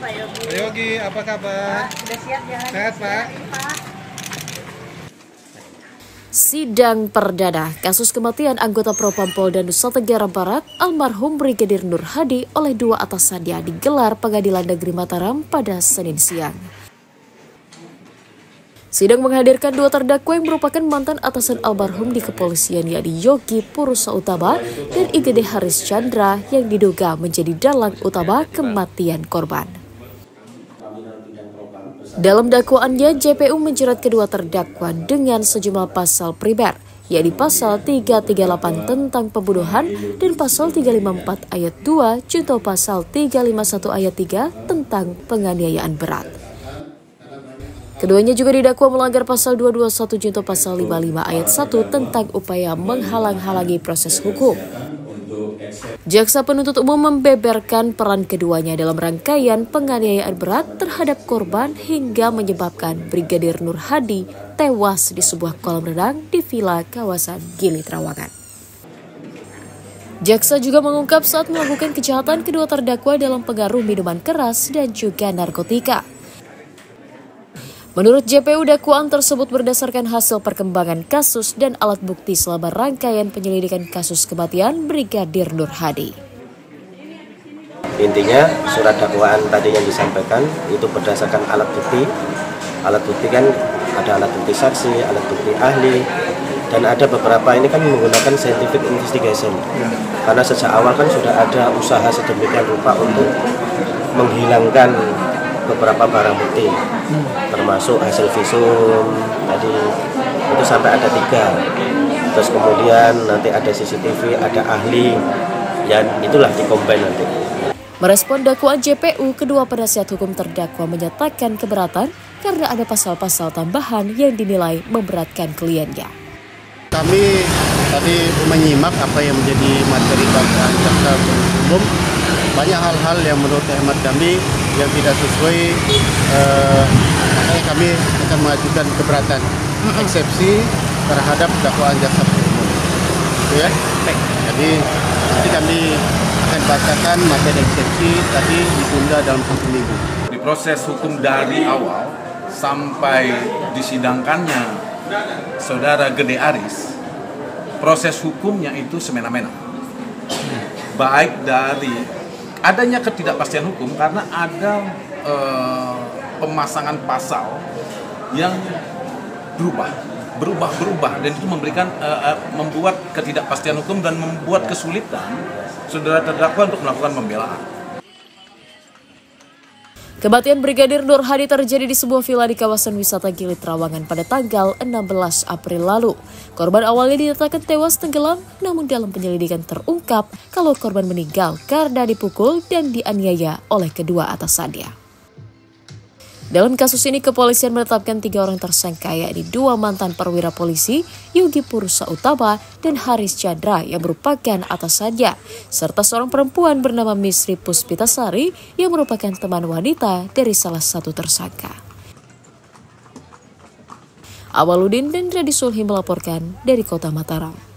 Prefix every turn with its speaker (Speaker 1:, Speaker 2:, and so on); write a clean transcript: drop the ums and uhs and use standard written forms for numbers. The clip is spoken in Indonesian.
Speaker 1: Pak Yogi.
Speaker 2: Pak Yogi, apa kabar?
Speaker 1: Pak, sudah siap jalan?
Speaker 2: Sehat, Pak?
Speaker 1: Pak.
Speaker 3: Sidang perdana kasus kematian anggota Propam Polda Nusa Tenggara Barat almarhum Brigadir Nur Hadi oleh dua atasannya digelar Pengadilan Negeri Mataram pada Senin siang. Sidang menghadirkan dua terdakwa yang merupakan mantan atasan almarhum di kepolisian, yakni Yogi Purusa Utama dan IGD Haris Chandra yang diduga menjadi dalang utama kematian korban. Dalam dakwaannya, JPU menjerat kedua terdakwa dengan sejumlah pasal primer, yakni pasal 338 tentang pembunuhan dan pasal 354 ayat 2 junto pasal 351 ayat 3 tentang penganiayaan berat. Keduanya juga didakwa melanggar pasal 221 junto pasal 55 ayat 1 tentang upaya menghalang-halangi proses hukum. Jaksa penuntut umum membeberkan peran keduanya dalam rangkaian penganiayaan berat terhadap korban hingga menyebabkan Brigadir Nur Hadi tewas di sebuah kolam renang di villa kawasan Gili Trawangan. Jaksa juga mengungkap saat melakukan kejahatan kedua terdakwa dalam pengaruh minuman keras dan juga narkotika. Menurut JPU, dakwaan tersebut berdasarkan hasil perkembangan kasus dan alat bukti selama rangkaian penyelidikan kasus kematian Brigadir Nur Hadi.
Speaker 4: Intinya, surat dakwaan tadi yang disampaikan itu berdasarkan alat bukti. Alat bukti kan ada alat bukti saksi, alat bukti ahli, dan ada beberapa ini kan menggunakan scientific investigation. Karena sejak awal kan sudah ada usaha sedemikian rupa untuk menghilangkan beberapa barang bukti, termasuk hasil visum tadi itu sampai ada 3. Terus kemudian nanti ada CCTV, ada ahli, ya itulah dikombin nanti.
Speaker 3: Merespon dakwaan JPU, kedua penasihat hukum terdakwa menyatakan keberatan karena ada pasal-pasal tambahan yang dinilai memberatkan kliennya.
Speaker 5: Kami tadi menyimak apa yang menjadi materi dakwaan jaksa penuntut umum. Banyak hal-hal yang menurut hemat kami yang tidak sesuai, makanya kami akan mengajukan keberatan eksepsi terhadap dakwaan jaksa penuntut umum. Itu ya. Jadi nanti kami akan bacakan materi eksepsi tadi ditunda dalam 1 minggu.
Speaker 6: Di proses hukum dari awal sampai disidangkannya saudara Gede Aris, proses hukumnya itu semena-mena. Baik dari adanya ketidakpastian hukum karena ada pemasangan pasal yang berubah dan itu memberikan membuat ketidakpastian hukum dan membuat kesulitan saudara terdakwa untuk melakukan pembelaan.
Speaker 3: Kematian Brigadir Nur Hadi terjadi di sebuah villa di kawasan wisata Gili Trawangan pada tanggal 16 April lalu. Korban awalnya dinyatakan tewas tenggelam, namun dalam penyelidikan terungkap kalau korban meninggal karena dipukul dan dianiaya oleh kedua atasannya. Dalam kasus ini, kepolisian menetapkan 3 orang tersangka, yakni 2 mantan perwira polisi, Yogi Purusa Utama dan Haris Chandra yang merupakan atasannya, serta seorang perempuan bernama Misri Puspitasari yang merupakan teman wanita dari salah satu tersangka. Awaludin dan Radi Sulhi melaporkan dari Kota Mataram.